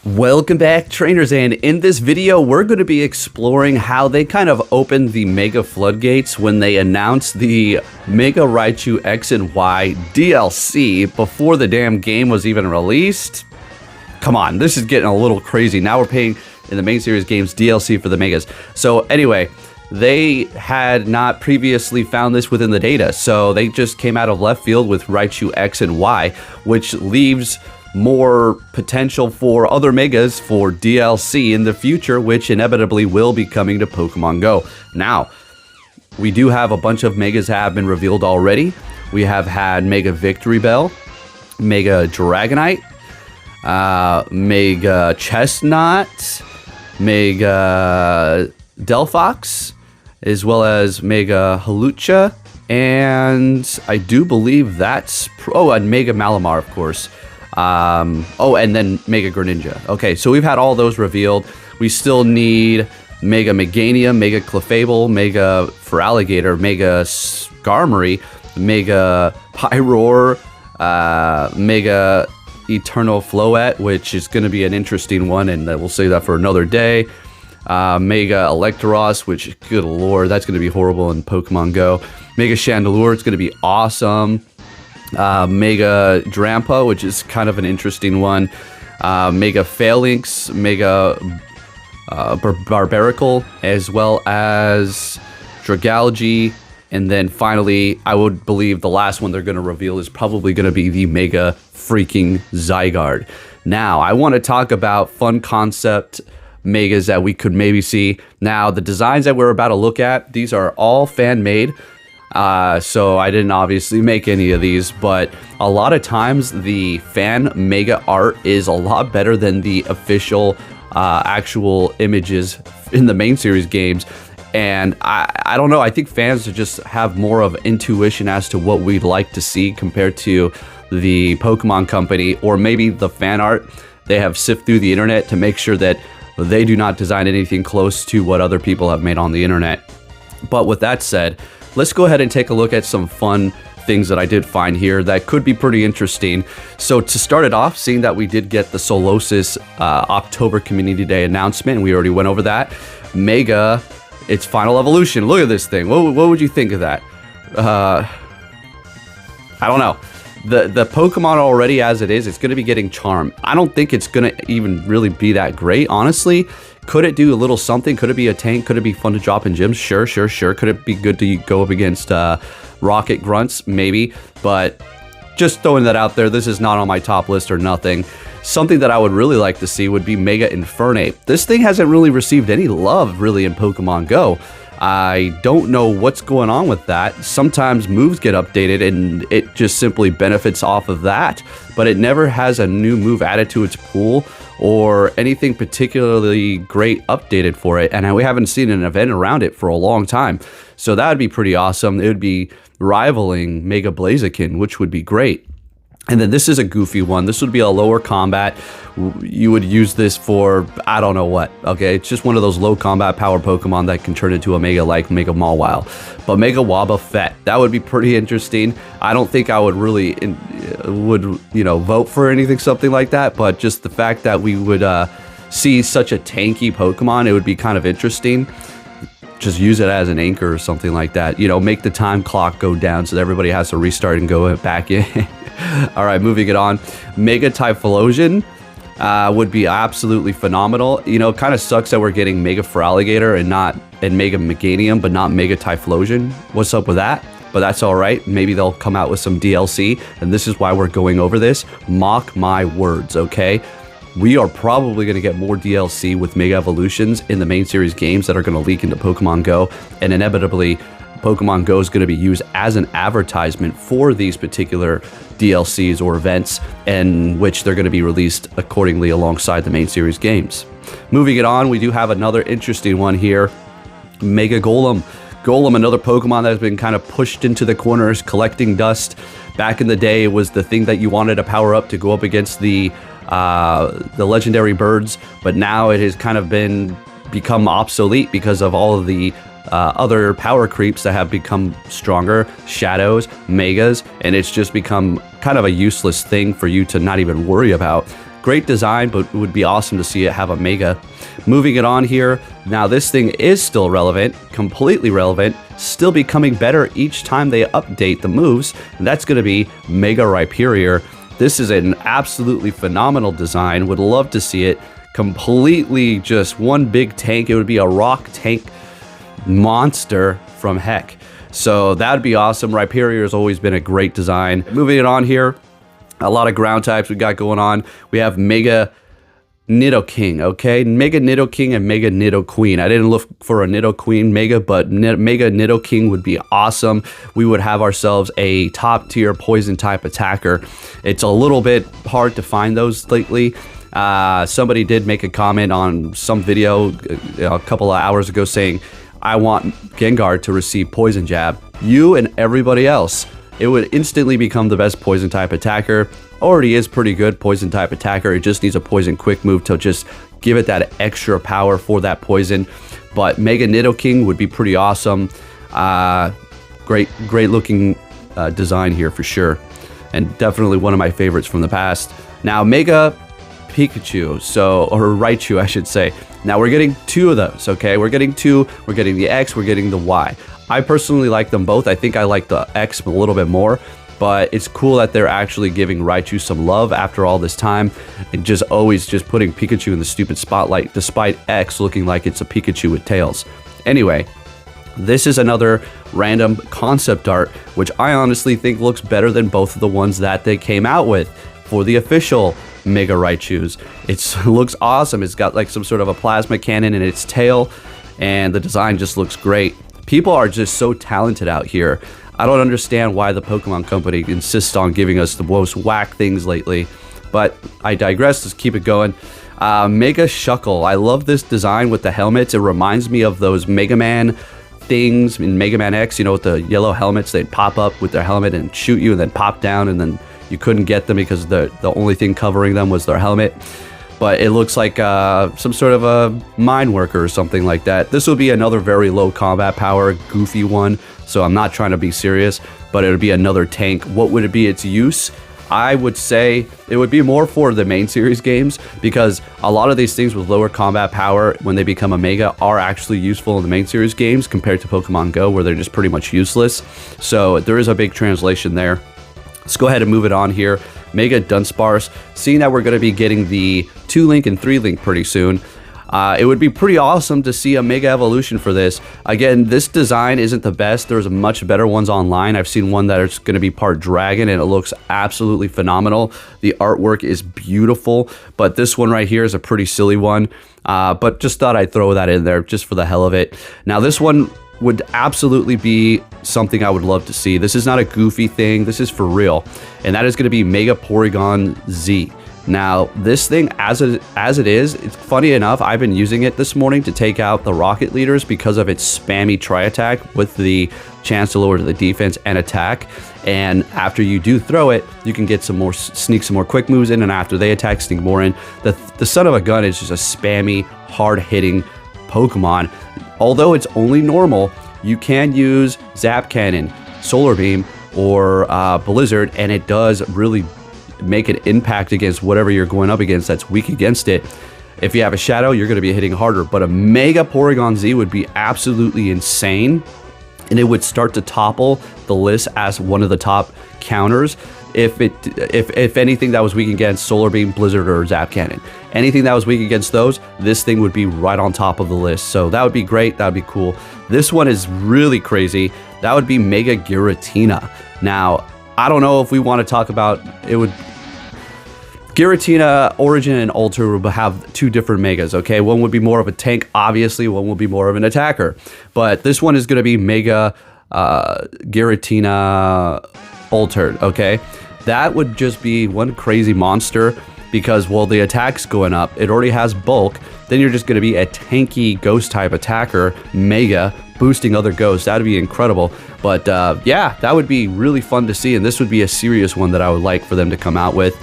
Welcome back, trainers, and in this video we're going to be exploring how they kind of opened the Mega floodgates when they announced the Mega Raichu X and Y DLC before the damn game was even released. Come on, this is getting a little crazy. Now we're paying in the main series games DLC for the Megas. So anyway, they had not previously found this within the data, so they just came out of left field with Raichu X and Y, which leaves more potential for other Megas for DLC in the future, which inevitably will be coming to Pokemon Go. Now, we do have a bunch of Megas have been revealed already. We have had Mega Victory Bell, Mega Dragonite, Mega Chestnut, Mega Delphox, as well as Mega Halucha, and I do believe that's... and Mega Malamar, of course. And then Mega Greninja. Okay, so we've had all those revealed. We still need Mega Meganium, Mega Clefable, Mega Feraligatr, Mega Skarmory, Mega Pyroar, Mega Eternal Floette, which is going to be an interesting one, and we'll save that for another day. Mega Electros, which, good lord, that's going to be horrible in Pokemon Go. Mega Chandelure, it's going to be awesome. Mega Drampa, which is kind of an interesting one. Mega Phalanx, Mega Barbaracle, as well as Dragalge. And then finally, I would believe the last one they're going to reveal is probably going to be the Mega freaking Zygarde. Now, I want to talk about fun concept Megas that we could maybe see. Now, the designs that we're about to look at, these are all fan-made. So I didn't obviously make any of these, but a lot of times the fan Mega art is a lot better than the official actual images in the main series games. And I don't know, I think fans just have more of intuition as to what we'd like to see compared to the Pokemon Company, or maybe the fan art. They have sifted through the internet to make sure that they do not design anything close to what other people have made on the internet. But with that said, let's go ahead and take a look at some fun things that I did find here that could be pretty interesting. So to start it off, seeing that we did get the Solosis October Community Day announcement, and we already went over that. Mega, its final evolution. Look at this thing. What would you think of that? I don't know. The Pokemon already as it is, it's going to be getting Charm. I don't think it's going to even really be that great, honestly. Could it do a little something? Could it be a tank? Could it be fun to drop in gyms? Sure. Could it be good to go up against Rocket Grunts? Maybe. But just throwing that out there, this is not on my top list or nothing. Something that I would really like to see would be Mega Infernape. This thing hasn't really received any love, really, in Pokemon Go. I don't know what's going on with that. Sometimes moves get updated and it just simply benefits off of that, but it never has a new move added to its pool or anything particularly great updated for it, and we haven't seen an event around it for a long time. So that would be pretty awesome. It would be rivaling Mega Blaziken, which would be great. And then this is a goofy one. This would be a lower combat. You would use this for, I don't know what, okay? It's just one of those low combat power Pokemon that can turn into a Mega like Mega Mawile. But Mega Wobbuffet, that would be pretty interesting. I don't think I would really, vote for anything, something like that. But just the fact that we would see such a tanky Pokemon, it would be kind of interesting. Just use it as an anchor or something like that. You know, make the time clock go down so that everybody has to restart and go back in. All right, moving it on. Mega Typhlosion would be absolutely phenomenal. You know, it kind of sucks that we're getting Mega Feraligatr and Mega Meganium, but not Mega Typhlosion. What's up with that? But that's all right. Maybe they'll come out with some DLC, and this is why we're going over this. Mock my words, okay? We are probably going to get more DLC with Mega Evolutions in the main series games that are going to leak into Pokemon Go, and inevitably Pokemon Go is going to be used as an advertisement for these particular DLCs or events, in which they're going to be released accordingly alongside the main series games. Moving it on, we do have another interesting one here. Mega Golem. Golem, another Pokemon that has been kind of pushed into the corners, collecting dust. Back in the day, it was the thing that you wanted to power up to go up against the legendary birds, but now it has kind of become obsolete because of all of the other power creeps that have become stronger, shadows, megas, and it's just become kind of a useless thing for you to not even worry about. great design, but it would be awesome to see it have a Mega. Moving it on here, now this thing is still relevant, completely relevant, still becoming better each time they update the moves, and that's going to be Mega Rhyperior. This is an absolutely phenomenal design, would love to see it completely just one big tank. It would be a rock tank monster from heck. So that'd be awesome. Rhyperior has always been a great design. Moving it on here, a lot of ground types we got going on. We have Mega Nidoking, okay? Mega Nidoking and Mega Nidoqueen. I didn't look for a Nidoqueen Mega, but Mega Nidoking would be awesome. We would have ourselves a top tier poison type attacker. It's a little bit hard to find those lately. Somebody did make a comment on some video a couple of hours ago saying, I want Gengar to receive Poison Jab. You and everybody else. It would instantly become the best poison type attacker. Already is pretty good poison type attacker. It just needs a poison quick move to just give it that extra power for that poison. But Mega Nidoking would be pretty awesome. Great looking design here for sure. And definitely one of my favorites from the past. Now Mega Pikachu, or Raichu I should say. Now we're getting two of those, okay? We're getting two, we're getting the X, we're getting the Y. I personally like them both. I think I like the X a little bit more, but it's cool that they're actually giving Raichu some love after all this time and just always just putting Pikachu in the stupid spotlight despite X looking like it's a Pikachu with tails. Anyway, this is another random concept art, which I honestly think looks better than both of the ones that they came out with for the official Mega Raichus. It looks awesome. It's got like some sort of a plasma cannon in its tail, and the design just looks great. People are just so talented out here. I don't understand why the Pokemon Company insists on giving us the most whack things lately, but I digress. Let's keep it going. Mega Shuckle. I love this design with the helmets. It reminds me of those Mega Man things in Mega Man X, you know, with the yellow helmets. They'd pop up with their helmet and shoot you and then pop down, and then you couldn't get them because the only thing covering them was their helmet. But it looks like some sort of a mine worker or something like that. This will be another very low combat power, goofy one. So I'm not trying to be serious, but it would be another tank. What would it be its use? I would say it would be more for the main series games, because a lot of these things with lower combat power, when they become a Mega, are actually useful in the main series games compared to Pokemon Go, where they're just pretty much useless. So there is a big translation there. Let's go ahead and move it on here. Mega Dunsparce. Seeing that we're going to be getting the 2-link and 3-link pretty soon, it would be pretty awesome to see a Mega Evolution for this. Again, this design isn't the best. There's much better ones online. I've seen one that is going to be part dragon, and it looks absolutely phenomenal. The artwork is beautiful, but this one right here is a pretty silly one. But just thought I'd throw that in there just for the hell of it. Now this one would absolutely be something I would love to see. This is not a goofy thing. This is for real. And that is going to be Mega Porygon Z. Now, this thing, as it is, it's funny enough, I've been using it this morning to take out the Rocket Leaders because of its spammy tri-attack with the chance to lower the defense and attack. And after you do throw it, you can get some more, sneak some more quick moves in, and after they attack, sneak more in. The son of a gun is just a spammy, hard-hitting Pokemon. Although it's only normal, you can use Zap Cannon, Solar Beam, or Blizzard, and it does really make an impact against whatever you're going up against that's weak against it. If you have a Shadow, you're going to be hitting harder, but a Mega Porygon Z would be absolutely insane, and it would start to topple the list as one of the top counters if anything that was weak against Solar Beam, Blizzard, or Zap Cannon. Anything that was weak against those, this thing would be right on top of the list. So that would be great. That would be cool. This one is really crazy. That would be Mega Giratina. Now, I don't know if we want to talk about it. Giratina, Origin, and Ultra would have two different Megas, okay? One would be more of a tank, obviously. One would be more of an attacker. But this one is going to be Mega Giratina Altered, okay? That would just be one crazy monster because, well, the attack's going up. It already has bulk. Then you're just going to be a tanky ghost-type attacker, Mega, boosting other ghosts. That would be incredible. But, yeah, that would be really fun to see, and this would be a serious one that I would like for them to come out with.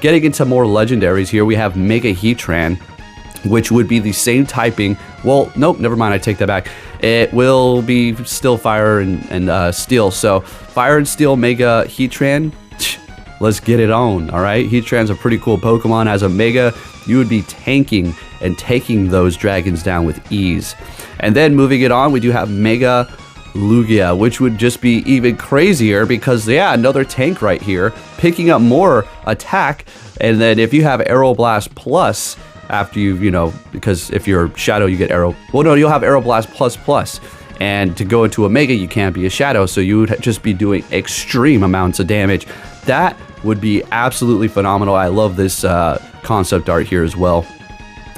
Getting into more legendaries here, we have Mega Heatran, which would be the same typing. Well, nope, never mind, I take that back. It will be still Fire and Steel. So, Fire and Steel Mega Heatran, Let's get it on, all right? Heatran's a pretty cool Pokemon. As a Mega, you would be tanking and taking those dragons down with ease. And then moving it on, we do have Mega Lugia, which would just be even crazier because, yeah, another tank right here, picking up more attack. And then if you have Aeroblast Plus, after you know, because if you're Shadow, you get Aero. Well, no, you'll have Aeroblast Plus Plus. And to go into a Mega, you can't be a Shadow, so you would just be doing extreme amounts of damage. That would be absolutely phenomenal. I love this concept art here as well.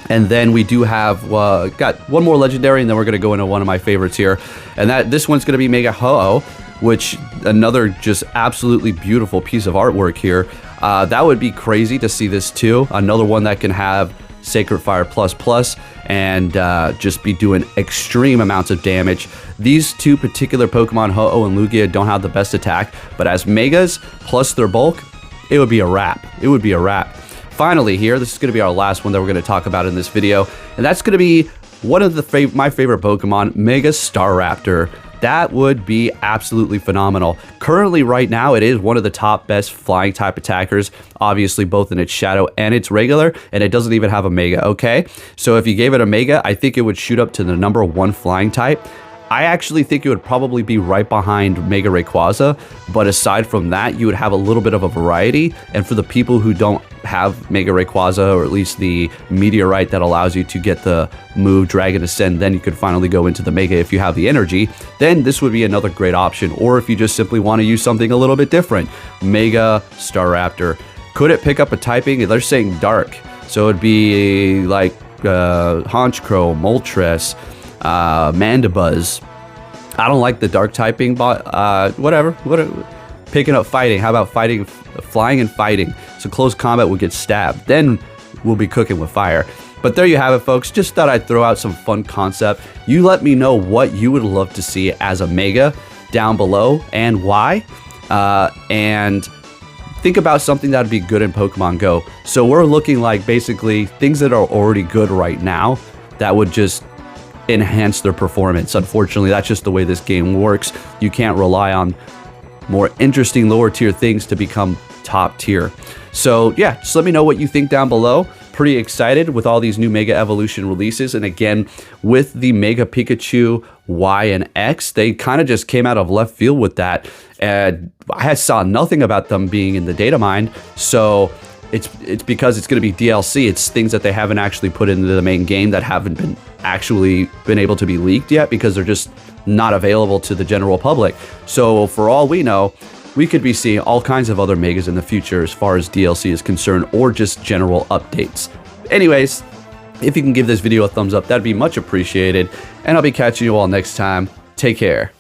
And then we do have got one more legendary, and then we're going to go into one of my favorites here. And this one's going to be Mega Ho-Oh, which another just absolutely beautiful piece of artwork here. That would be crazy to see this too. Another one that can have Sacred Fire Plus and just be doing extreme amounts of damage. These two particular Pokemon, Ho-Oh and Lugia, don't have the best attack, but as Megas plus their bulk, it would be a wrap. It would be a wrap. Finally here, this is going to be our last one that we're going to talk about in this video, and that's going to be one of my favorite Pokemon, Mega Staraptor. That would be absolutely phenomenal. Currently, right now, it is one of the top best flying type attackers, obviously both in its Shadow and its regular, and it doesn't even have a Mega, okay? So if you gave it a Mega, I think it would shoot up to the #1 flying type. I actually think it would probably be right behind Mega Rayquaza, but aside from that, you would have a little bit of a variety, and for the people who don't have Mega Rayquaza, or at least the Meteorite that allows you to get the move Dragon Ascend, then you could finally go into the Mega if you have the energy, then this would be another great option. Or if you just simply want to use something a little bit different, Mega Staraptor. Could it pick up a typing? They're saying Dark, so it'd be like Honchkrow, Moltres, Mandibuzz. I don't like the dark typing, but whatever. Picking up fighting. How about fighting, flying and fighting? So close combat would get stabbed. Then we'll be cooking with fire. But there you have it, folks. Just thought I'd throw out some fun concept. You let me know what you would love to see as a Mega down below and why. And think about something that would be good in Pokemon Go. So we're looking like basically things that are already good right now that would just enhance their performance. Unfortunately, that's just the way this game works. You can't rely on more interesting lower tier things to become top tier. So yeah, just let me know what you think down below. Pretty excited with all these new Mega Evolution releases, and again with the Mega Pikachu Y and X, they kind of just came out of left field with that, and I saw nothing about them being in the data mine. So it's because it's going to be DLC. It's things that they haven't actually put into the main game that haven't been able to be leaked yet because they're just not available to the general public. So for all we know, we could be seeing all kinds of other Megas in the future as far as DLC is concerned, or just general updates. Anyways, if you can give this video a thumbs up, that'd be much appreciated, and I'll be catching you all next time. Take care.